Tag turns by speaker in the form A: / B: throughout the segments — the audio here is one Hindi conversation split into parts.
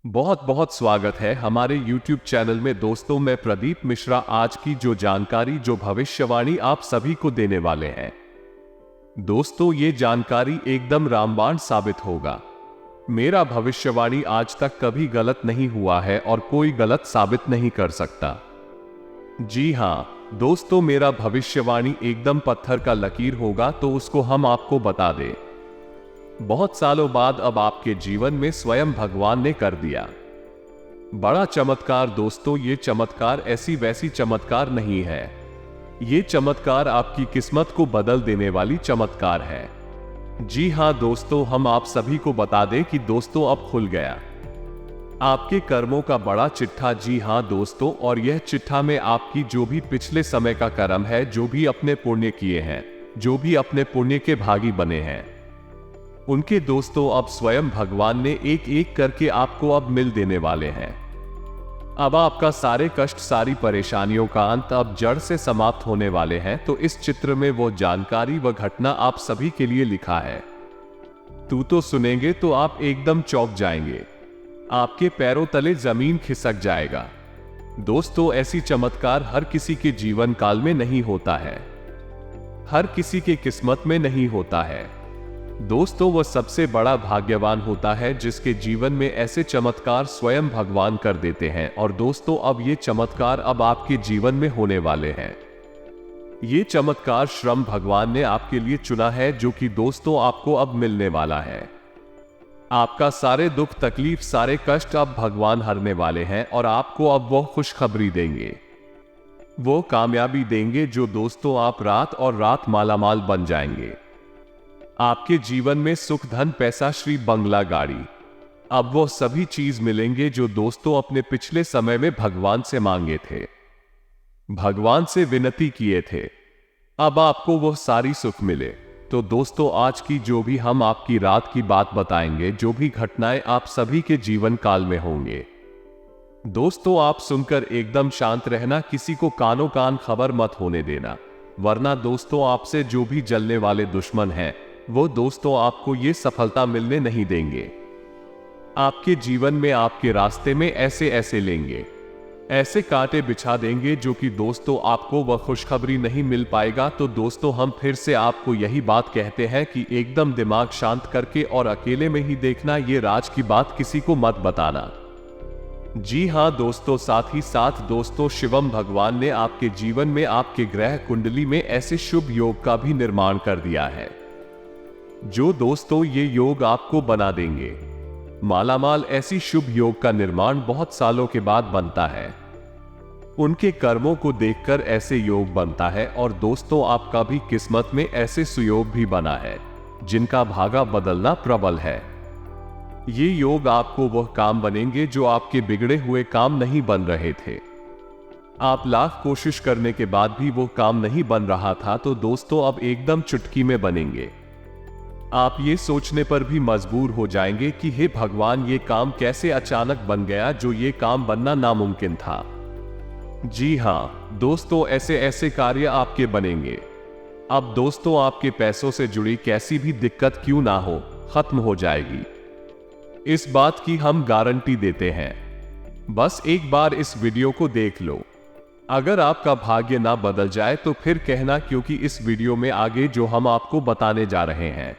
A: बहुत बहुत स्वागत है हमारे YouTube चैनल में। दोस्तों, मैं प्रदीप मिश्रा आज की जो जानकारी, जो भविष्यवाणी आप सभी को देने वाले हैं। दोस्तों, ये जानकारी एकदम रामबाण साबित होगा। मेरा भविष्यवाणी आज तक कभी गलत नहीं हुआ है और कोई गलत साबित नहीं कर सकता। जी हां दोस्तों, मेरा भविष्यवाणी एकदम पत्थर का लकीर होगा, तो उसको हम आपको बता दें। बहुत सालों बाद अब आपके जीवन में स्वयं भगवान ने कर दिया बड़ा चमत्कार। दोस्तों, ये चमत्कार ऐसी वैसी चमत्कार नहीं है। ये चमत्कार आपकी किस्मत को बदल देने वाली चमत्कार है। जी हां दोस्तों, हम आप सभी को बता दें कि दोस्तों अब खुल गया आपके कर्मों का बड़ा चिट्ठा। जी हां दोस्तों, और यह चिट्ठा में आपकी जो भी पिछले समय का कर्म है, जो भी अपने पुण्य किए हैं, जो भी अपने पुण्य के भागी बने हैं, उनके दोस्तों अब स्वयं भगवान ने एक एक करके आपको अब मिल देने वाले हैं। अब आपका सारे कष्ट, सारी परेशानियों का अंत अब जड़ से समाप्त होने वाले हैं। तो इस चित्र में वो जानकारी व घटना आप सभी के लिए लिखा है। तो सुनेंगे तो आप एकदम चौंक जाएंगे, आपके पैरों तले जमीन खिसक जाएगा। दोस्तों, ऐसी चमत्कार हर किसी के जीवन काल में नहीं होता है, हर किसी के किस्मत में नहीं होता है। दोस्तों, वह सबसे बड़ा भाग्यवान होता है जिसके जीवन में ऐसे चमत्कार स्वयं भगवान कर देते हैं। और दोस्तों, अब ये चमत्कार अब आपके जीवन में होने वाले हैं। ये चमत्कार श्रम भगवान ने आपके लिए चुना है, जो कि दोस्तों आपको अब मिलने वाला है। आपका सारे दुख, तकलीफ, सारे कष्ट अब भगवान हरने वाले हैं और आपको अब वो खुशखबरी देंगे, वो कामयाबी देंगे, जो दोस्तों आप रात और रात मालामाल बन जाएंगे। आपके जीवन में सुख, धन, पैसा, श्री, बंगला, गाड़ी, अब वो सभी चीज मिलेंगे जो दोस्तों अपने पिछले समय में भगवान से मांगे थे, भगवान से विनती किए थे। अब आपको वो सारी सुख मिले। तो दोस्तों, आज की जो भी हम आपकी रात की बात बताएंगे, जो भी घटनाएं आप सभी के जीवन काल में होंगे, दोस्तों आप सुनकर एकदम शांत रहना, किसी को कानों कान खबर मत होने देना, वरना दोस्तों आपसे जो भी जलने वाले दुश्मन हैं, वो दोस्तों आपको ये सफलता मिलने नहीं देंगे। आपके जीवन में, आपके रास्ते में ऐसे ऐसे लेंगे, ऐसे कांटे बिछा देंगे, जो कि दोस्तों आपको वह खुशखबरी नहीं मिल पाएगा। तो दोस्तों, हम फिर से आपको यही बात कहते हैं कि एकदम दिमाग शांत करके और अकेले में ही देखना, ये राज की बात किसी को मत बताना। जी हां दोस्तों, साथ ही साथ दोस्तों शिवम भगवान ने आपके जीवन में, आपके ग्रह कुंडली में ऐसे शुभ योग का भी निर्माण कर दिया है, जो दोस्तों ये योग आपको बना देंगे मालामाल। ऐसी शुभ योग का निर्माण बहुत सालों के बाद बनता है। उनके कर्मों को देखकर ऐसे योग बनता है। और दोस्तों, आपका भी किस्मत में ऐसे सुयोग भी बना है, जिनका भागा बदलना प्रबल है। ये योग आपको वह काम बनेंगे जो आपके बिगड़े हुए काम नहीं बन रहे थे। आप लाख कोशिश करने के बाद भी वो काम नहीं बन रहा था, तो दोस्तों अब एकदम चुटकी में बनेंगे। आप ये सोचने पर भी मजबूर हो जाएंगे कि हे भगवान, ये काम कैसे अचानक बन गया, जो ये काम बनना नामुमकिन था। जी हां दोस्तों, ऐसे ऐसे कार्य आपके बनेंगे। अब दोस्तों, आपके पैसों से जुड़ी कैसी भी दिक्कत क्यों ना हो, खत्म हो जाएगी। इस बात की हम गारंटी देते हैं। बस एक बार इस वीडियो को देख लो। अगर आपका भाग्य ना बदल जाए तो फिर कहना, क्योंकि इस वीडियो में आगे जो हम आपको बताने जा रहे हैं,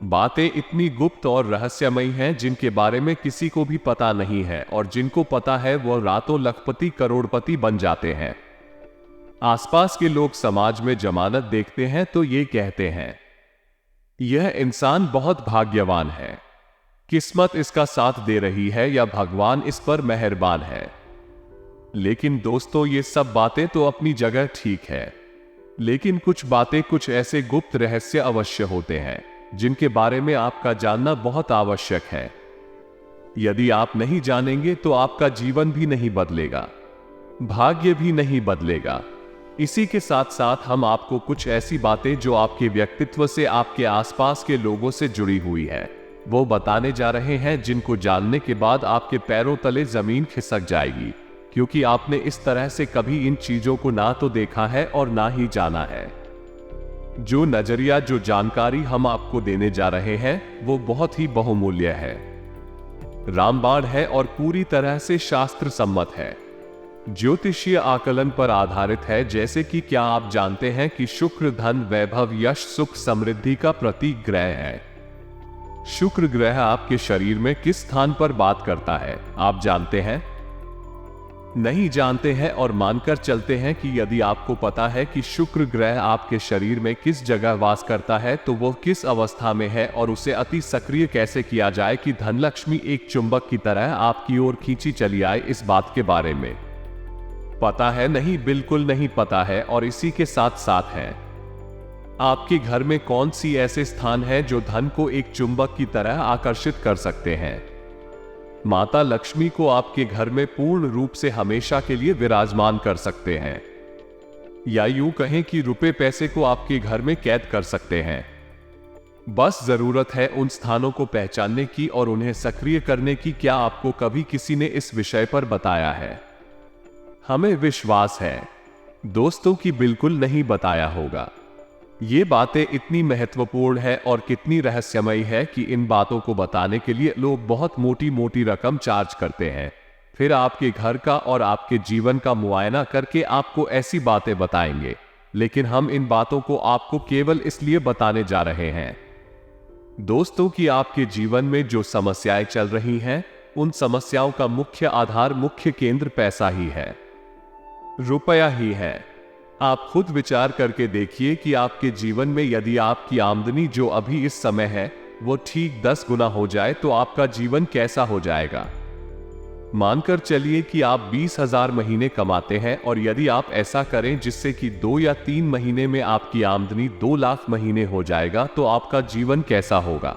A: बातें इतनी गुप्त और रहस्यमयी हैं, जिनके बारे में किसी को भी पता नहीं है। और जिनको पता है वो रातों लखपति, करोड़पति बन जाते हैं। आसपास के लोग समाज में जमानत देखते हैं तो ये कहते हैं, यह इंसान बहुत भाग्यवान है, किस्मत इसका साथ दे रही है, या भगवान इस पर मेहरबान है। लेकिन दोस्तों, ये सब बातें तो अपनी जगह ठीक है, लेकिन कुछ बातें, कुछ ऐसे गुप्त रहस्य अवश्य होते हैं, जिनके बारे में आपका जानना बहुत आवश्यक है। यदि आप नहीं जानेंगे तो आपका जीवन भी नहीं बदलेगा, भाग्य भी नहीं बदलेगा। इसी के साथ साथ हम आपको कुछ ऐसी बातें जो आपके व्यक्तित्व से, आपके आसपास के लोगों से जुड़ी हुई है, वो बताने जा रहे हैं, जिनको जानने के बाद आपके पैरों तले जमीन खिसक जाएगी, क्योंकि आपने इस तरह से कभी इन चीजों को ना तो देखा है और ना ही जाना है। जो नजरिया, जो जानकारी हम आपको देने जा रहे हैं, वो बहुत ही बहुमूल्य है। रामबाण है और पूरी तरह से शास्त्र सम्मत है। ज्योतिषीय आकलन पर आधारित है। जैसे कि क्या आप जानते हैं कि शुक्र धन, वैभव, यश, सुख, समृद्धि का प्रतीक ग्रह है। शुक्र ग्रह आपके शरीर में किस स्थान पर बात करता है, आप जानते हैं? नहीं जानते हैं और मानकर चलते हैं कि यदि आपको पता है कि शुक्र ग्रह आपके शरीर में किस जगह वास करता है तो वह किस अवस्था में है और उसे अति सक्रिय कैसे किया जाए कि धनलक्ष्मी एक चुंबक की तरह आपकी ओर खींची चली आए, इस बात के बारे में पता है? नहीं, बिल्कुल नहीं पता है। और इसी के साथ साथ है, आपके घर में कौन सी ऐसे स्थान हैं जो धन को एक चुंबक की तरह आकर्षित कर सकते हैं? माता लक्ष्मी को आपके घर में पूर्ण रूप से हमेशा के लिए विराजमान कर सकते हैं, या यूं कहें कि रुपए पैसे को आपके घर में कैद कर सकते हैं। बस जरूरत है उन स्थानों को पहचानने की और उन्हें सक्रिय करने की। क्या आपको कभी किसी ने इस विषय पर बताया है? हमें विश्वास है दोस्तों कि बिल्कुल नहीं बताया होगा। ये बातें इतनी महत्वपूर्ण है और कितनी रहस्यमयी है कि इन बातों को बताने के लिए लोग बहुत मोटी मोटी रकम चार्ज करते हैं, फिर आपके घर का और आपके जीवन का मुआयना करके आपको ऐसी बातें बताएंगे। लेकिन हम इन बातों को आपको केवल इसलिए बताने जा रहे हैं दोस्तों कि आपके जीवन में जो समस्याएं चल रही हैं, उन समस्याओं का मुख्य आधार, मुख्य केंद्र पैसा ही है, रुपया ही है। आप खुद विचार करके देखिए कि आपके जीवन में यदि आपकी आमदनी जो अभी इस समय है वो ठीक 10 गुना हो जाए तो आपका जीवन कैसा हो जाएगा। मानकर चलिए कि आप 20,000 महीने कमाते हैं और यदि आप ऐसा करें जिससे कि 2 या 3 महीने में आपकी आमदनी 2 लाख महीने हो जाएगा तो आपका जीवन कैसा होगा।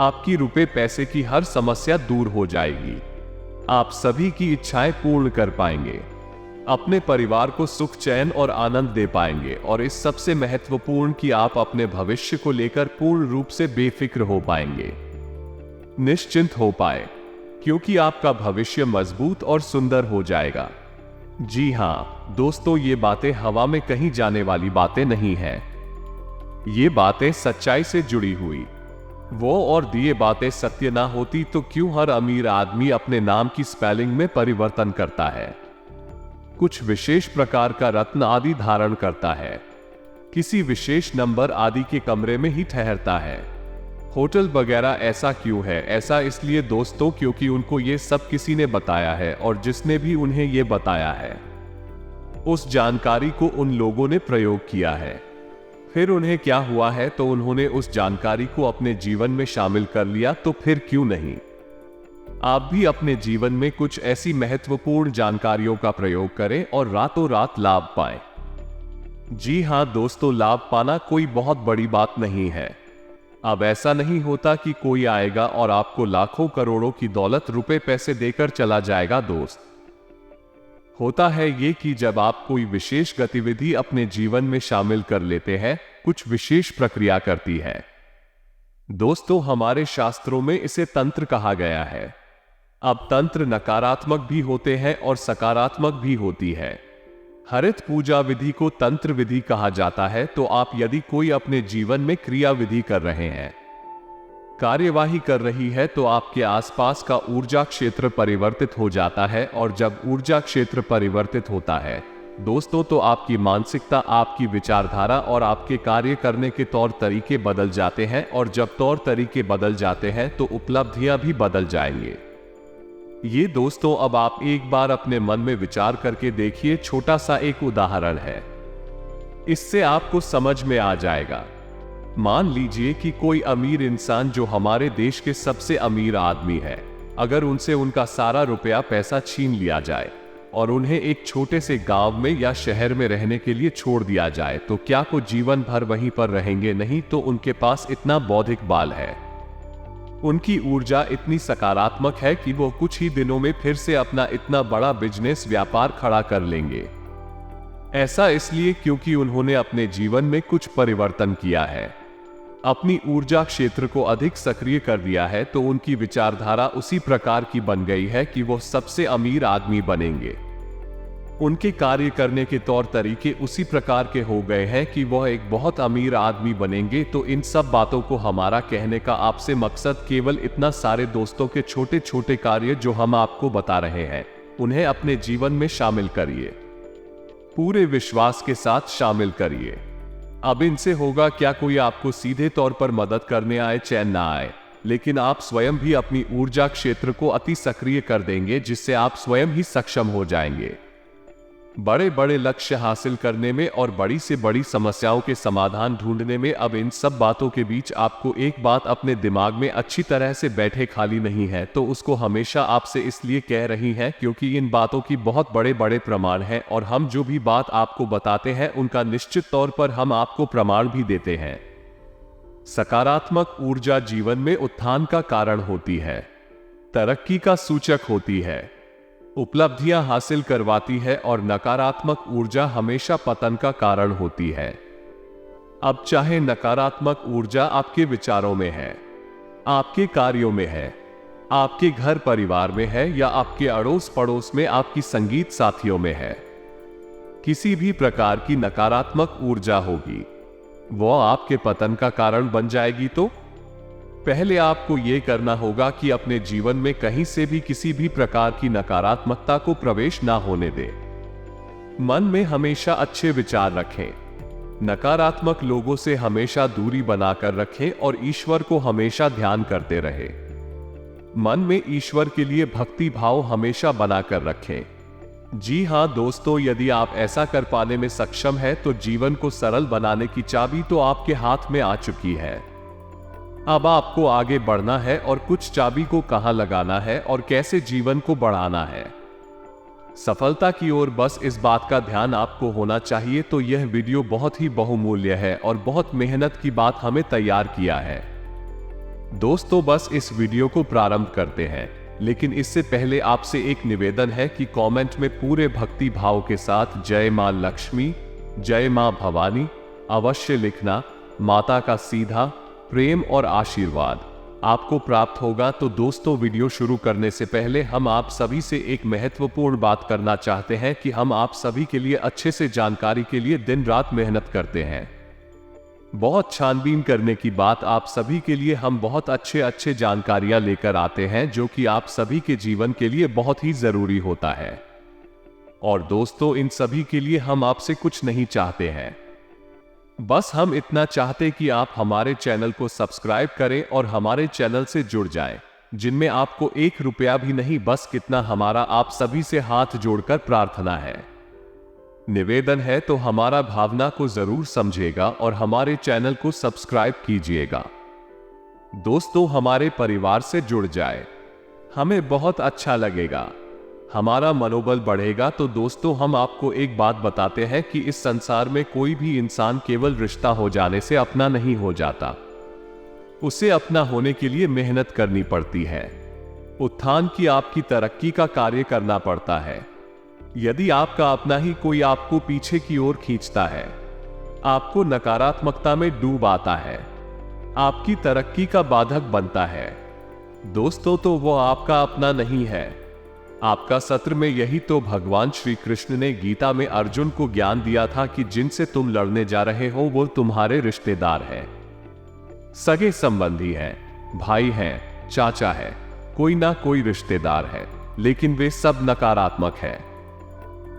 A: आपकी रुपए पैसे की हर समस्या दूर हो जाएगी, आप सभी की इच्छाएं पूर्ण कर पाएंगे, अपने परिवार को सुख, चैन और आनंद दे पाएंगे और इस सबसे महत्वपूर्ण कि आप अपने भविष्य को लेकर पूर्ण रूप से बेफिक्र हो पाएंगे, निश्चिंत हो पाए, क्योंकि आपका भविष्य मजबूत और सुंदर हो जाएगा। जी हां दोस्तों, ये बातें हवा में कहीं जाने वाली बातें नहीं हैं। ये बातें सच्चाई से जुड़ी हुई वो और ये बातें सत्य ना होती तो क्यों हर अमीर आदमी अपने नाम की स्पेलिंग में परिवर्तन करता है, कुछ विशेष प्रकार का रत्न आदि धारण करता है, किसी विशेष नंबर आदि के कमरे में ही ठहरता है, होटल वगैरह ऐसा क्यों है? ऐसा इसलिए दोस्तों क्योंकि उनको ये सब किसी ने बताया है और जिसने भी उन्हें ये बताया है उस जानकारी को उन लोगों ने प्रयोग किया है। फिर उन्हें क्या हुआ है तो उन्होंने उस जानकारी को अपने जीवन में शामिल कर लिया। तो फिर क्यों नहीं आप भी अपने जीवन में कुछ ऐसी महत्वपूर्ण जानकारियों का प्रयोग करें और रातों रात लाभ पाएं। जी हां दोस्तों, लाभ पाना कोई बहुत बड़ी बात नहीं है। अब ऐसा नहीं होता कि कोई आएगा और आपको लाखों करोड़ों की दौलत, रुपए पैसे देकर चला जाएगा। दोस्त, होता है ये कि जब आप कोई विशेष गतिविधि अपने जीवन में शामिल कर लेते हैं, कुछ विशेष प्रक्रिया करती है। दोस्तों, हमारे शास्त्रों में इसे तंत्र कहा गया है। अब तंत्र नकारात्मक भी होते हैं और सकारात्मक भी होती है। हरित पूजा विधि को तंत्र विधि कहा जाता है। तो आप यदि कोई अपने जीवन में क्रिया विधि कर रहे हैं, कार्यवाही कर रही है, तो आपके आसपास का ऊर्जा क्षेत्र परिवर्तित हो जाता है और जब ऊर्जा क्षेत्र परिवर्तित होता है दोस्तों, तो आपकी मानसिकता, आपकी विचारधारा और आपके कार्य करने के तौर तरीके बदल जाते हैं और जब तौर तरीके बदल जाते हैं तो उपलब्धियां भी बदल जाएंगे। ये दोस्तों, अब आप एक बार अपने मन में विचार करके देखिए। छोटा सा एक उदाहरण है, इससे आपको समझ में आ जाएगा। मान लीजिए कि कोई अमीर इंसान जो हमारे देश के सबसे अमीर आदमी है, अगर उनसे उनका सारा रुपया पैसा छीन लिया जाए और उन्हें एक छोटे से गांव में या शहर में रहने के लिए छोड़ दिया जाए, तो क्या वो जीवन भर वहीं पर रहेंगे? नहीं। तो उनके पास इतना बौद्धिक बल है, उनकी ऊर्जा इतनी सकारात्मक है कि वो कुछ ही दिनों में फिर से अपना इतना बड़ा बिजनेस, व्यापार खड़ा कर लेंगे। ऐसा इसलिए क्योंकि उन्होंने अपने जीवन में कुछ परिवर्तन किया है, अपनी ऊर्जा क्षेत्र को अधिक सक्रिय कर दिया है। तो उनकी विचारधारा उसी प्रकार की बन गई है कि वो सबसे अमीर आदमी बनेंगे। उनके कार्य करने के तौर तरीके उसी प्रकार के हो गए हैं कि वह एक बहुत अमीर आदमी बनेंगे। तो इन सब बातों को हमारा कहने का आपसे मकसद केवल इतना, सारे दोस्तों के छोटे छोटे कार्य जो हम आपको बता रहे हैं उन्हें अपने जीवन में शामिल करिए, पूरे विश्वास के साथ शामिल करिए। अब इनसे होगा क्या, कोई आपको सीधे तौर पर मदद करने आए चाहे ना आए, लेकिन आप स्वयं भी अपनी ऊर्जा क्षेत्र को अति सक्रिय कर देंगे, जिससे आप स्वयं ही सक्षम हो जाएंगे बड़े बड़े लक्ष्य हासिल करने में और बड़ी से बड़ी समस्याओं के समाधान ढूंढने में। अब इन सब बातों के बीच आपको एक बात अपने दिमाग में अच्छी तरह से बैठे खाली नहीं है, तो उसको हमेशा आपसे इसलिए कह रही हैं क्योंकि इन बातों की बहुत बड़े बड़े प्रमाण हैं, और हम जो भी बात आपको बताते हैं उनका निश्चित तौर पर हम आपको प्रमाण भी देते हैं। सकारात्मक ऊर्जा जीवन में उत्थान का कारण होती है, तरक्की का सूचक होती है, उपलब्धियां हासिल करवाती है, और नकारात्मक ऊर्जा हमेशा पतन का कारण होती है। अब चाहे नकारात्मक ऊर्जा आपके विचारों में है, आपके कार्यों में है, आपके घर परिवार में है, या आपके अड़ोस पड़ोस में आपकी संगीत साथियों में है, किसी भी प्रकार की नकारात्मक ऊर्जा होगी वो आपके पतन का कारण बन जाएगी। तो पहले आपको यह करना होगा कि अपने जीवन में कहीं से भी किसी भी प्रकार की नकारात्मकता को प्रवेश ना होने दें। मन में हमेशा अच्छे विचार रखें, नकारात्मक लोगों से हमेशा दूरी बनाकर रखें, और ईश्वर को हमेशा ध्यान करते रहें। मन में ईश्वर के लिए भक्ति भाव हमेशा बनाकर रखें। जी हां दोस्तों, यदि आप ऐसा कर पाने में सक्षम हैं तो जीवन को सरल बनाने की चाबी तो आपके हाथ में आ चुकी है। अब आपको आगे बढ़ना है और कुछ चाबी को कहां लगाना है और कैसे जीवन को बढ़ाना है, सफलता की ओर बस इस बात का ध्यान आपको होना चाहिए। तो यह वीडियो बहुत ही बहुमूल्य है और बहुत मेहनत की बात हमें तैयार किया है। दोस्तों बस इस वीडियो को प्रारंभ करते हैं, लेकिन इससे पहले आपसे एक निवेदन है कि कमेंट में पूरे भक्ति भाव के साथ जय मां लक्ष्मी, जय मां भवानी अवश्य लिखना। माता का सीधा प्रेम और आशीर्वाद आपको प्राप्त होगा। तो दोस्तों वीडियो शुरू करने से पहले हम आप सभी से एक महत्वपूर्ण बात करना चाहते हैं कि हम आप सभी के लिए अच्छे से जानकारी के लिए दिन रात मेहनत करते हैं। बहुत छानबीन करने की बात, आप सभी के लिए हम बहुत अच्छे जानकारियां लेकर आते हैं जो कि आप सभी के जीवन के लिए बहुत ही जरूरी होता है। और दोस्तों इन सभी के लिए हम आपसे कुछ नहीं चाहते हैं, बस हम इतना चाहते कि आप हमारे चैनल को सब्सक्राइब करें और हमारे चैनल से जुड़ जाएं, जिनमें आपको 1 रुपया भी नहीं, बस कितना हमारा आप सभी से हाथ जोड़कर प्रार्थना है, निवेदन है। तो हमारा भावना को जरूर समझिएगा और हमारे चैनल को सब्सक्राइब कीजिएगा। दोस्तों हमारे परिवार से जुड़ जाए, हमें बहुत अच्छा लगेगा, हमारा मनोबल बढ़ेगा। तो दोस्तों हम आपको एक बात बताते हैं कि इस संसार में कोई भी इंसान केवल रिश्ता हो जाने से अपना नहीं हो जाता, उसे अपना होने के लिए मेहनत करनी पड़ती है, उत्थान की आपकी तरक्की का कार्य करना पड़ता है। यदि आपका अपना ही कोई आपको पीछे की ओर खींचता है, आपको नकारात्मकता में डूब आता है, आपकी तरक्की का बाधक बनता है, दोस्तों तो वो आपका अपना नहीं है, आपका शत्रु। में यही तो भगवान श्री कृष्ण ने गीता में अर्जुन को ज्ञान दिया था कि जिनसे तुम लड़ने जा रहे हो वो तुम्हारे रिश्तेदार हैं, सगे संबंधी हैं, भाई हैं, चाचा है, कोई ना कोई रिश्तेदार है, लेकिन वे सब नकारात्मक है,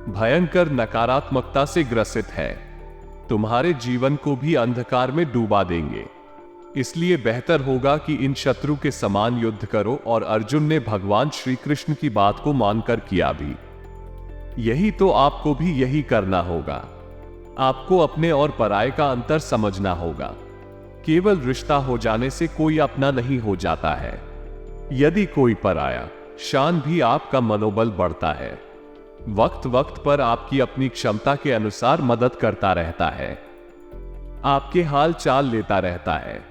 A: भयंकर नकारात्मकता से ग्रसित है, तुम्हारे जीवन को भी अंधकार में डूबा देंगे। इसलिए बेहतर होगा कि इन शत्रु के समान युद्ध करो, और अर्जुन ने भगवान श्री कृष्ण की बात को मानकर किया भी यही। तो आपको भी यही करना होगा, आपको अपने और पराये का अंतर समझना होगा। केवल रिश्ता हो जाने से कोई अपना नहीं हो जाता है, यदि कोई पराया शान भी आपका मनोबल बढ़ता है, वक्त वक्त पर आपकी अपनी क्षमता के अनुसार मदद करता रहता है, आपके हाल चाल लेता रहता है,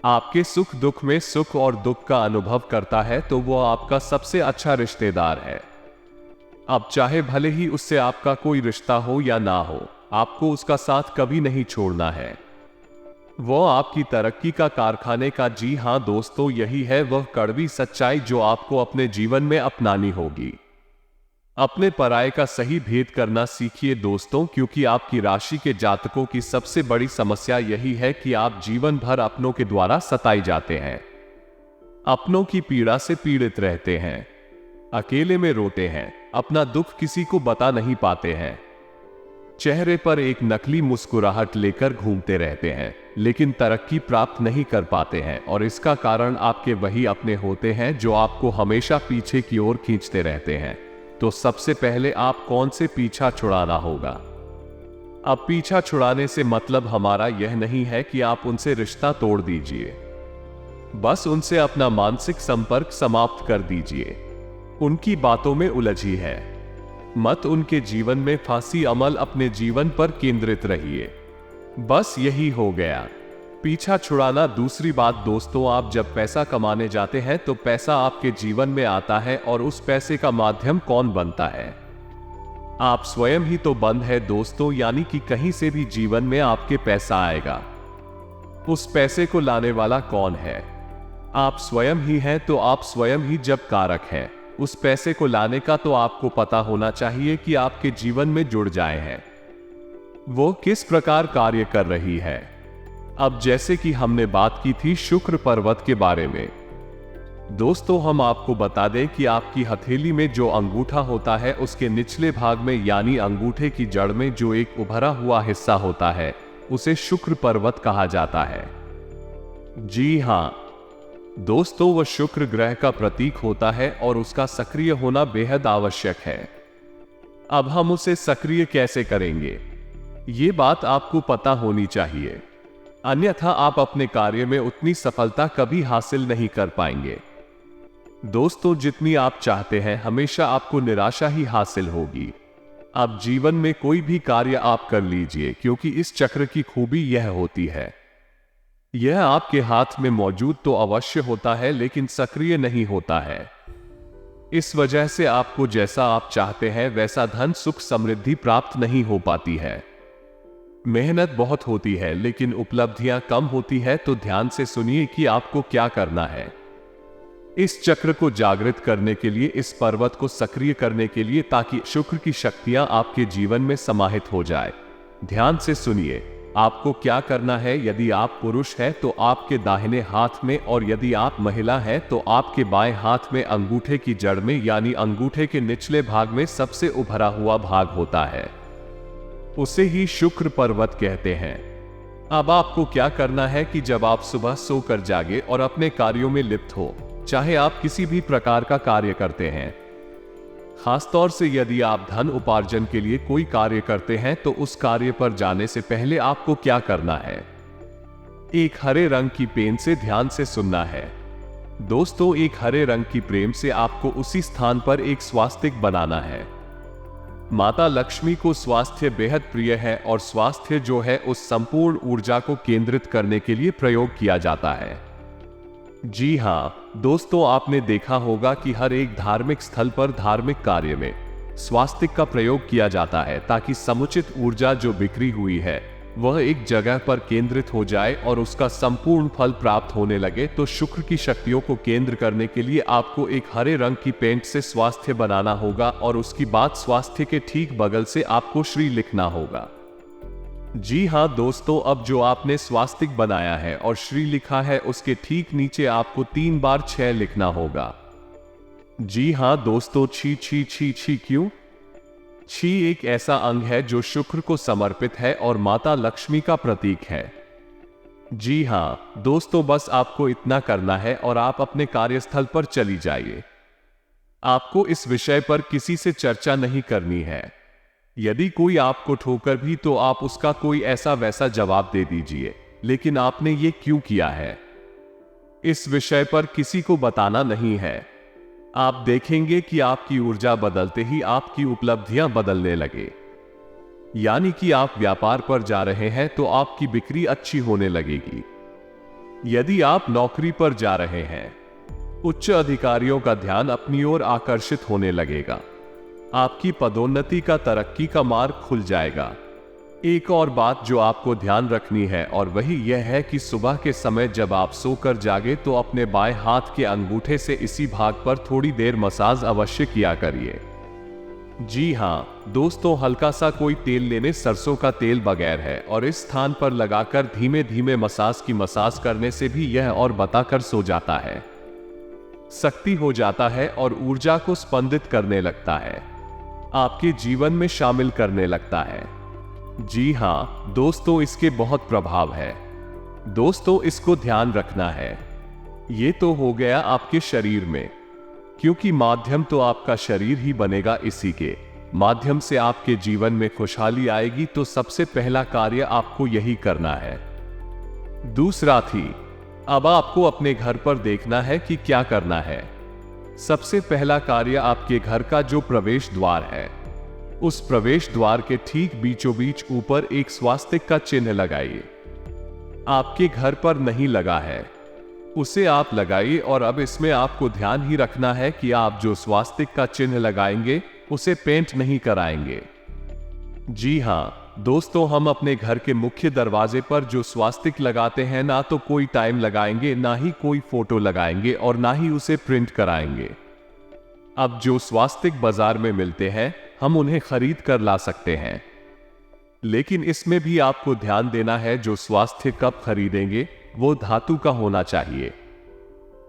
A: आपके सुख दुख में सुख और दुख का अनुभव करता है, तो वो आपका सबसे अच्छा रिश्तेदार है। अब चाहे भले ही उससे आपका कोई रिश्ता हो या ना हो, आपको उसका साथ कभी नहीं छोड़ना है। वो आपकी तरक्की का कारखाने का, जी हां दोस्तों यही है वह कड़वी सच्चाई जो आपको अपने जीवन में अपनानी होगी। अपने पराये का सही भेद करना सीखिए दोस्तों, क्योंकि आपकी राशि के जातकों की सबसे बड़ी समस्या यही है कि आप जीवन भर अपनों के द्वारा सताए जाते हैं, अपनों की पीड़ा से पीड़ित रहते हैं, अकेले में रोते हैं, अपना दुख किसी को बता नहीं पाते हैं, चेहरे पर एक नकली मुस्कुराहट लेकर घूमते रहते हैं, लेकिन तरक्की प्राप्त नहीं कर पाते हैं। और इसका कारण आपके वही अपने होते हैं जो आपको हमेशा पीछे की ओर खींचते रहते हैं। तो सबसे पहले आप कौन से पीछा छुड़ाना होगा। अब पीछा छुड़ाने से मतलब हमारा यह नहीं है कि आप उनसे रिश्ता तोड़ दीजिए, बस उनसे अपना मानसिक संपर्क समाप्त कर दीजिए। उनकी बातों में उलझी है मत, उनके जीवन में फांसी अमल, अपने जीवन पर केंद्रित रहिए। बस यही हो गया पीछा छुड़ाना। दूसरी बात दोस्तों, आप जब पैसा कमाने जाते हैं तो पैसा आपके जीवन में आता है, और उस पैसे का माध्यम कौन बनता है? आप स्वयं ही तो बंद है दोस्तों, यानी कि कहीं से भी जीवन में आपके पैसा आएगा। उस पैसे को लाने वाला कौन है? आप स्वयं ही हैं। तो आप स्वयं ही जब कारक हैं उस पैसे को लाने का, तो आपको पता होना चाहिए कि आपके जीवन में जुड़ जाए हैं, वो किस प्रकार कार्य कर रही है। अब जैसे कि हमने बात की थी शुक्र पर्वत के बारे में, दोस्तों हम आपको बता दें कि आपकी हथेली में जो अंगूठा होता है उसके निचले भाग में, यानी अंगूठे की जड़ में जो एक उभरा हुआ हिस्सा होता है, उसे शुक्र पर्वत कहा जाता है। जी हां दोस्तों, वह शुक्र ग्रह का प्रतीक होता है और उसका सक्रिय होना बेहद आवश्यक है। अब हम उसे सक्रिय कैसे करेंगे, ये बात आपको पता होनी चाहिए, अन्यथा आप अपने कार्य में उतनी सफलता कभी हासिल नहीं कर पाएंगे। दोस्तों जितनी आप चाहते हैं हमेशा आपको निराशा ही हासिल होगी। अब जीवन में कोई भी कार्य आप कर लीजिए, क्योंकि इस चक्र की खूबी यह होती है, यह आपके हाथ में मौजूद तो अवश्य होता है लेकिन सक्रिय नहीं होता है। इस वजह से आपको जैसा आप चाहते हैं वैसा धन सुख समृद्धि प्राप्त नहीं हो पाती है। मेहनत बहुत होती है लेकिन उपलब्धियां कम होती है। तो ध्यान से सुनिए कि आपको क्या करना है। इस चक्र को जागृत करने के लिए, इस पर्वत को सक्रिय करने के लिए, ताकि शुक्र की शक्तियां आपके जीवन में समाहित हो जाए। ध्यान से सुनिए आपको क्या करना है। यदि आप पुरुष हैं तो आपके दाहिने हाथ में, और यदि आप महिला हैं तो आपके बाएं हाथ में अंगूठे की जड़ में, यानी अंगूठे के निचले भाग में सबसे उभरा हुआ भाग होता है, उसे ही शुक्र पर्वत कहते हैं। अब आपको क्या करना है कि जब आप सुबह सोकर जागे और अपने कार्यों में लिप्त हो, चाहे आप किसी भी प्रकार का कार्य करते हैं, खासतौर से यदि आप धन उपार्जन के लिए कोई कार्य करते हैं, तो उस कार्य पर जाने से पहले आपको क्या करना है? एक हरे रंग की पेन से ध्यान से सुनना है। दोस्तों एक हरे रंग की प्रेम से आपको उसी स्थान पर एक स्वास्तिक बनाना है। माता लक्ष्मी को स्वास्थ्य बेहद प्रिय है, और स्वास्थ्य जो है उस संपूर्ण ऊर्जा को केंद्रित करने के लिए प्रयोग किया जाता है। जी हां दोस्तों, आपने देखा होगा कि हर एक धार्मिक स्थल पर धार्मिक कार्य में स्वास्तिक का प्रयोग किया जाता है, ताकि समुचित ऊर्जा जो बिखरी हुई है वह एक जगह पर केंद्रित हो जाए और उसका संपूर्ण फल प्राप्त होने लगे। तो शुक्र की शक्तियों को केंद्र करने के लिए आपको एक हरे रंग की पेंट से स्वास्थ्य बनाना होगा, और उसकी बाद स्वास्थ्य के ठीक बगल से आपको श्री लिखना होगा। जी हां दोस्तों, अब जो आपने स्वास्तिक बनाया है और श्री लिखा है, उसके ठीक नीचे आपको 3 बार 6 लिखना होगा। जी हां दोस्तों, छी छी छी छी क्यों? छी एक ऐसा अंग है जो शुक्र को समर्पित है और माता लक्ष्मी का प्रतीक है। जी हां दोस्तों, बस आपको इतना करना है और आप अपने कार्यस्थल पर चली जाइए। आपको इस विषय पर किसी से चर्चा नहीं करनी है। यदि कोई आपको ठोकर भी तो आप उसका कोई ऐसा वैसा जवाब दे दीजिए, लेकिन आपने ये क्यों किया है, इस विषय पर किसी को बताना नहीं है। आप देखेंगे कि आपकी ऊर्जा बदलते ही आपकी उपलब्धियां बदलने लगे। यानी कि आप व्यापार पर जा रहे हैं तो आपकी बिक्री अच्छी होने लगेगी। यदि आप नौकरी पर जा रहे हैं, उच्च अधिकारियों का ध्यान अपनी ओर आकर्षित होने लगेगा। आपकी पदोन्नति का, तरक्की का मार्ग खुल जाएगा। एक और बात जो आपको ध्यान रखनी है, और वही यह है कि सुबह के समय जब आप सोकर जागे तो अपने बाएं हाथ के अंगूठे से इसी भाग पर थोड़ी देर मसाज अवश्य किया करिए। जी हाँ दोस्तों, हल्का सा कोई तेल लेने, सरसों का तेल बगैर है, और इस स्थान पर लगाकर धीमे धीमे मसाज करने से भी यह और बताकर सो जाता है, शक्ति हो जाता है और ऊर्जा को स्पंदित करने लगता है, आपके जीवन में शामिल करने लगता है। जी हाँ दोस्तों, इसके बहुत प्रभाव है दोस्तों, इसको ध्यान रखना है। ये तो हो गया आपके शरीर में, क्योंकि माध्यम तो आपका शरीर ही बनेगा, इसी के माध्यम से आपके जीवन में खुशहाली आएगी। तो सबसे पहला कार्य आपको यही करना है। दूसरा थी, अब आपको अपने घर पर देखना है कि क्या करना है। सबसे पहला कार्य आपके घर का जो प्रवेश द्वार है, उस प्रवेश द्वार के ठीक बीचों बीच ऊपर एक स्वास्तिक का चिन्ह लगाइए। आपके घर पर नहीं लगा है, उसे आप लगाइए। और अब इसमें आपको ध्यान ही रखना है कि आप जो स्वास्तिक का चिन्ह लगाएंगे उसे पेंट नहीं कराएंगे। जी हाँ दोस्तों, हम अपने घर के मुख्य दरवाजे पर जो स्वास्तिक लगाते हैं, ना तो कोई टाइम लगाएंगे, ना ही कोई फोटो लगाएंगे, और ना ही उसे प्रिंट कराएंगे। अब जो स्वास्तिक बाजार में मिलते हैं, हम उन्हें खरीद कर ला सकते हैं, लेकिन इसमें भी आपको ध्यान देना है, जो स्वास्तिक कब खरीदेंगे वो धातु का होना चाहिए,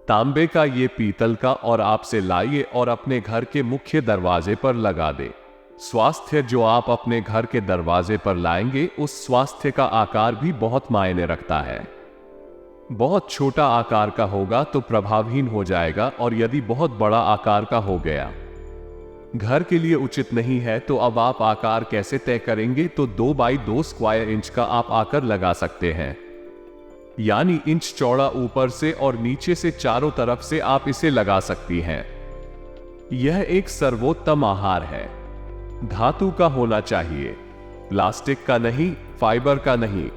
A: तांबे का, ये पीतल का, और आपसे लाइए और अपने घर के मुख्य दरवाजे पर लगा दे। स्वास्थ्य जो आप अपने घर के दरवाजे पर लाएंगे, उस स्वास्थ्य का आकार भी बहुत मायने रखता है। बहुत छोटा आकार का होगा तो प्रभावहीन हो जाएगा, और यदि बहुत बड़ा आकार का हो गया, घर के लिए उचित नहीं है। तो अब आप आकार कैसे तय करेंगे? तो 2 बाई 2 स्क्वायर इंच का आप आकार लगा सकते हैं, यानी इंच चौड़ा ऊपर से और नीचे से चारों तरफ से आप इसे लगा सकती हैं। यह एक सर्वोत्तम आहार है, धातु का होना चाहिए, प्लास्टिक का नहीं, फाइबर का नहीं,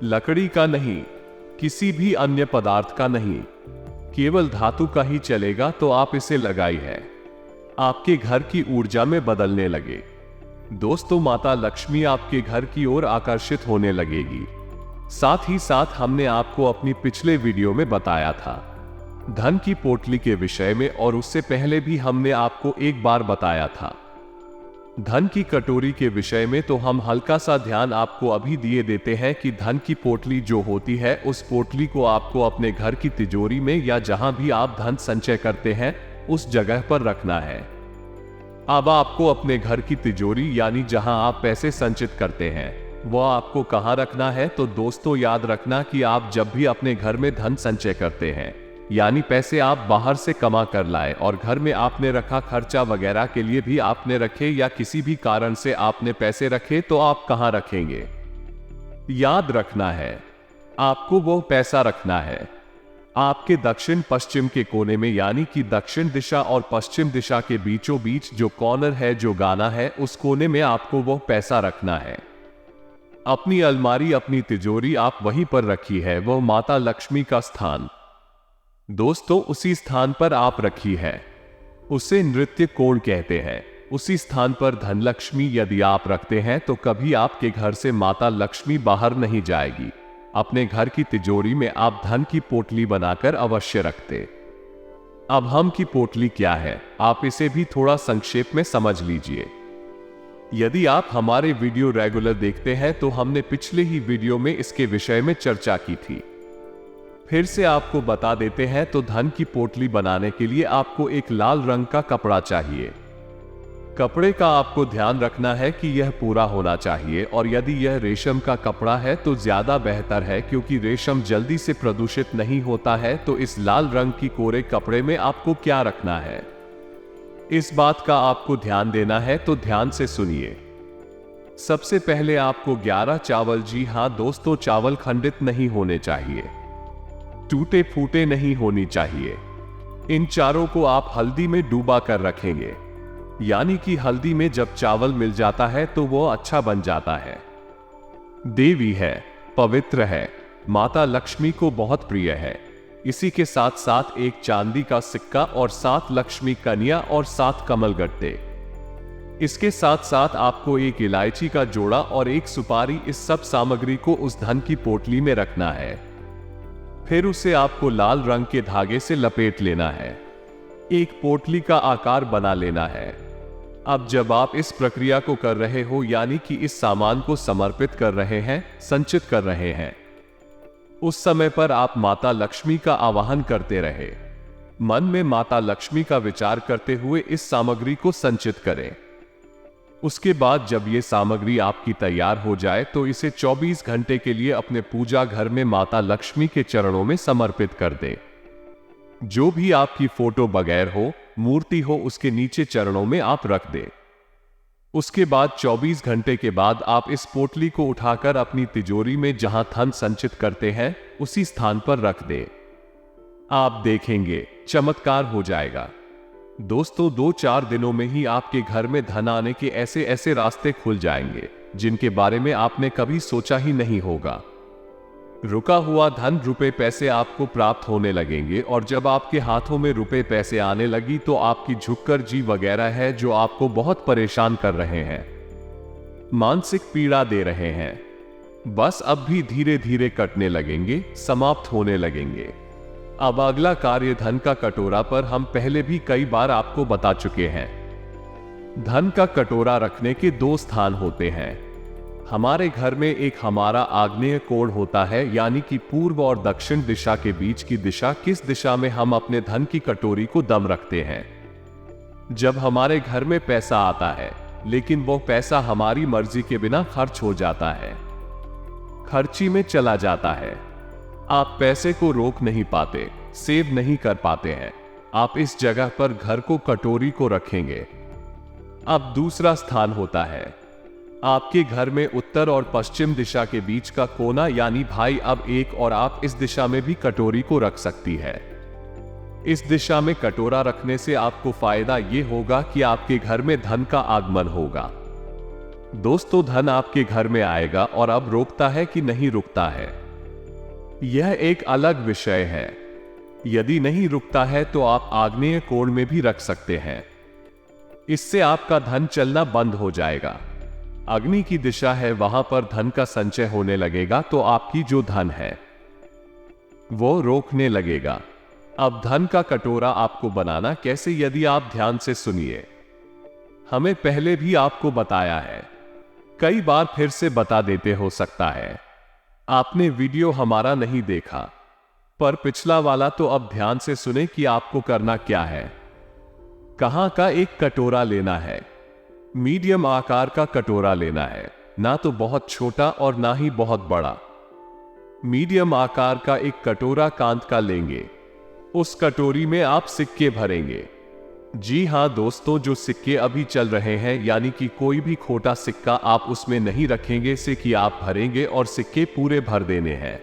A: लकड़ी का नहीं, किसी भी अन्य पदार्थ का नहीं, केवल धातु का ही चलेगा। तो आप इसे लगाई है, आपके घर की ऊर्जा में बदलने लगे। दोस्तों, माता लक्ष्मी आपके घर की ओर आकर्षित होने लगेगी। साथ ही साथ हमने आपको अपनी पिछले वीडियो में बताया था धन की पोटली के विषय में, और उससे पहले भी हमने आपको एक बार बताया था धन की कटोरी के विषय में। तो हम हल्का सा ध्यान आपको अभी दिए देते हैं कि धन की पोटली जो होती है, उस पोटली को आपको अपने घर की तिजोरी में या जहां भी आप धन संचय करते हैं उस जगह पर रखना है। अब आपको अपने घर की तिजोरी, यानी जहां आप पैसे संचित करते हैं, वह आपको कहां रखना है? तो दोस्तों, याद रखना कि आप जब भी अपने घर में धन संचय करते हैं, यानी पैसे आप बाहर से कमा कर लाए और घर में आपने रखा, खर्चा वगैरह के लिए भी आपने रखे, या किसी भी कारण से आपने पैसे रखे, तो आप कहां रखेंगे? याद रखना है, आपको वो पैसा रखना है आपके दक्षिण पश्चिम के कोने में, यानी कि दक्षिण दिशा और पश्चिम दिशा के बीचों बीच जो कॉर्नर है, जो गाना है, उस कोने में आपको वो पैसा रखना है। अपनी अलमारी, अपनी तिजोरी आप वहीं पर रखी है, वह माता लक्ष्मी का स्थान। दोस्तों, उसी स्थान पर आप रखी है, उसे नृत्य कोण कहते हैं। उसी स्थान पर धन लक्ष्मी यदि आप रखते हैं तो कभी आपके घर से माता लक्ष्मी बाहर नहीं जाएगी। अपने घर की तिजोरी में आप धन की पोटली बनाकर अवश्य रखते। अब हम की पोटली क्या है, आप इसे भी थोड़ा संक्षेप में समझ लीजिए। यदि आप हमारे वीडियो रेगुलर देखते हैं तो हमने पिछले ही वीडियो में इसके विषय में चर्चा की थी। फिर से आपको बता देते हैं। तो धन की पोटली बनाने के लिए आपको एक लाल रंग का कपड़ा चाहिए। कपड़े का आपको ध्यान रखना है कि यह पूरा होना चाहिए, और यदि यह रेशम का कपड़ा है तो ज्यादा बेहतर है, क्योंकि रेशम जल्दी से प्रदूषित नहीं होता है। तो इस लाल रंग की कोरे कपड़े में आपको क्या रखना है, इस बात का आपको ध्यान देना है, तो ध्यान से सुनिए। सबसे पहले आपको 11 चावल, जी हां दोस्तों, चावल खंडित नहीं होने चाहिए, टूटे फूटे नहीं होनी चाहिए। इन चारों को आप हल्दी में डूबा कर रखेंगे, यानी कि हल्दी में जब चावल मिल जाता है तो वो अच्छा बन जाता है। देवी है, पवित्र है, माता लक्ष्मी को बहुत प्रिय है। इसी के साथ साथ एक चांदी का सिक्का और 7 लक्ष्मी कन्या और 7 कमल गट्टे। इसके साथ साथ आपको एक इलायची का जोड़ा और एक सुपारी, इस सब सामग्री को उस धन की पोटली में रखना है। फिर उसे आपको लाल रंग के धागे से लपेट लेना है, एक पोटली का आकार बना लेना है। अब जब आप इस प्रक्रिया को कर रहे हो, यानी कि इस सामान को समर्पित कर रहे हैं, संचित कर रहे हैं, उस समय पर आप माता लक्ष्मी का आवाहन करते रहे। मन में माता लक्ष्मी का विचार करते हुए इस सामग्री को संचित करें। उसके बाद जब ये सामग्री आपकी तैयार हो जाए तो इसे 24 घंटे के लिए अपने पूजा घर में माता लक्ष्मी के चरणों में समर्पित कर दें। जो भी आपकी फोटो बगैर हो, मूर्ति हो, उसके नीचे चरणों में आप रख दें। उसके बाद 24 घंटे के बाद आप इस पोटली को उठाकर अपनी तिजोरी में जहां धन संचित करते हैं उसी स्थान पर रख दें। आप देखेंगे चमत्कार हो जाएगा। दोस्तों, 2-4 दिनों में ही आपके घर में धन आने के ऐसे ऐसे रास्ते खुल जाएंगे जिनके बारे में आपने कभी सोचा ही नहीं होगा। रुका हुआ धन, रुपए पैसे आपको प्राप्त होने लगेंगे और जब आपके हाथों में रुपए पैसे आने लगी तो आपकी झुककर जी वगैरह है जो आपको बहुत परेशान कर रहे हैं, मानसिक पीड़ा दे रहे हैं, बस अब भी धीरे धीरे कटने लगेंगे, समाप्त होने लगेंगे। अब अगला कार्य धन का कटोरा पर हम पहले भी कई बार आपको बता चुके हैं। धन का कटोरा रखने के 2 स्थान होते हैं। हमारे घर में एक हमारा आग्नेय कोण होता है, यानी कि पूर्व और दक्षिण दिशा के बीच की दिशा, किस दिशा में हम अपने धन की कटोरी को दम रखते हैं। जब हमारे घर में पैसा आता है लेकिन वो पैसा हमारी मर्जी के बिना खर्च हो जाता है, खर्ची में चला जाता है, आप पैसे को रोक नहीं पाते, सेव नहीं कर पाते हैं, आप इस जगह पर घर को, कटोरी को रखेंगे। अब दूसरा स्थान होता है आपके घर में उत्तर और पश्चिम दिशा के बीच का कोना, यानी भाई अब एक और आप इस दिशा में भी कटोरी को रख सकती है। इस दिशा में कटोरा रखने से आपको फायदा यह होगा कि आपके घर में धन का आगमन होगा। दोस्तों, धन आपके घर में आएगा और अब रोकता है कि नहीं रुकता है, यह एक अलग विषय है। यदि नहीं रुकता है तो आप आग्नेय कोण में भी रख सकते हैं। इससे आपका धन चलना बंद हो जाएगा। अग्नि की दिशा है, वहां पर धन का संचय होने लगेगा तो आपकी जो धन है वो रोकने लगेगा। अब धन का कटोरा आपको बनाना कैसे, यदि आप ध्यान से सुनिए। हमें पहले भी आपको बताया है, कई बार फिर से बता देते, हो सकता है आपने वीडियो हमारा नहीं देखा, पर पिछला वाला तो अब ध्यान से सुने कि आपको करना क्या है। कहां का एक कटोरा लेना है, मीडियम आकार का कटोरा लेना है, ना तो बहुत छोटा और ना ही बहुत बड़ा। मीडियम आकार का एक कटोरा कांच का लेंगे। उस कटोरी में आप सिक्के भरेंगे। जी हां दोस्तों, जो सिक्के अभी चल रहे हैं, यानी कि कोई भी खोटा सिक्का आप उसमें नहीं रखेंगे, सिक्के आप भरेंगे और सिक्के पूरे भर देने हैं।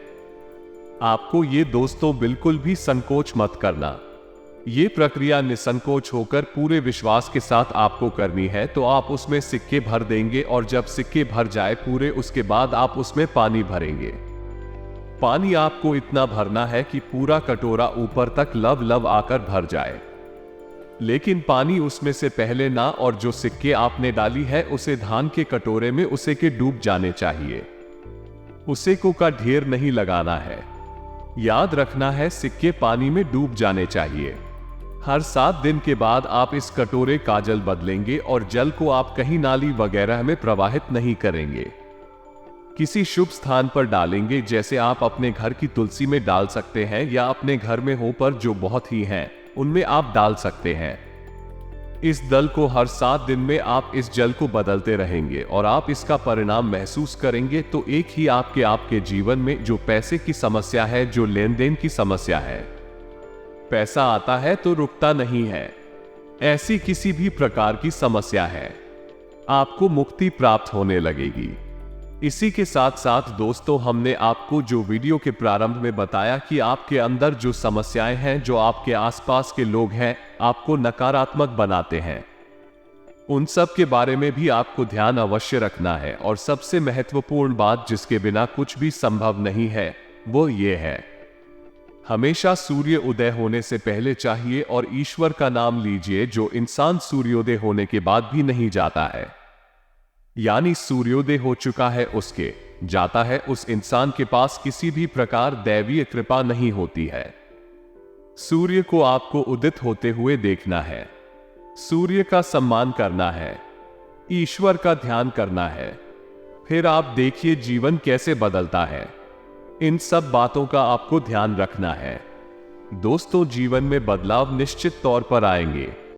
A: आपको ये दोस्तों बिल्कुल भी संकोच मत करना। ये प्रक्रिया निसंकोच होकर पूरे विश्वास के साथ आपको करनी है। तो आप उसमें सिक्के भर देंगे और जब सिक्के भर जाए पूरे, उसके बाद आप उसमें पानी भरेंगे। पानी आपको इतना भरना है कि पूरा कटोरा ऊपर तक लव आकर भर जाए, लेकिन पानी उसमें से पहले ना, और जो सिक्के आपने डाली है उसे धान के कटोरे में उसे के डूब जाने चाहिए। उसे को का ढेर नहीं लगाना है, याद रखना है सिक्के पानी में डूब जाने चाहिए। हर 7 दिन के बाद आप इस कटोरे का जल बदलेंगे और जल को आप कहीं नाली वगैरह में प्रवाहित नहीं करेंगे, किसी शुभ स्थान पर डालेंगे। जैसे आप अपने घर की तुलसी में डाल सकते हैं या अपने घर में हो पर जो बहुत ही हैं उनमें आप डाल सकते हैं। इस दल को हर 7 दिन में आप इस जल को बदलते रहेंगे और आप इसका परिणाम महसूस करेंगे। तो एक ही आपके जीवन में जो पैसे की समस्या है, जो लेन देन की समस्या है, पैसा आता है तो रुकता नहीं है, ऐसी किसी भी प्रकार की समस्या है, आपको मुक्ति प्राप्त होने लगेगी। इसी के साथ साथ दोस्तों, हमने आपको जो वीडियो के प्रारंभ में बताया कि आपके अंदर जो समस्याएं हैं, जो आपके आसपास के लोग हैं आपको नकारात्मक बनाते हैं, उन सब के बारे में भी आपको ध्यान अवश्य रखना है। और सबसे महत्वपूर्ण बात जिसके बिना कुछ भी संभव नहीं है वो ये है, हमेशा सूर्य उदय होने से पहले चाहिए और ईश्वर का नाम लीजिए। जो इंसान सूर्योदय होने के बाद भी नहीं जाता है, यानी सूर्योदय हो चुका है उसके जाता है, उस इंसान के पास किसी भी प्रकार दैवीय कृपा नहीं होती है। सूर्य को आपको उदित होते हुए देखना है। सूर्य का सम्मान करना है, ईश्वर का ध्यान करना है। फिर आप देखिए जीवन कैसे बदलता है। इन सब बातों का आपको ध्यान रखना है। दोस्तों, जीवन में बदलाव निश्चित तौर पर आएंगे।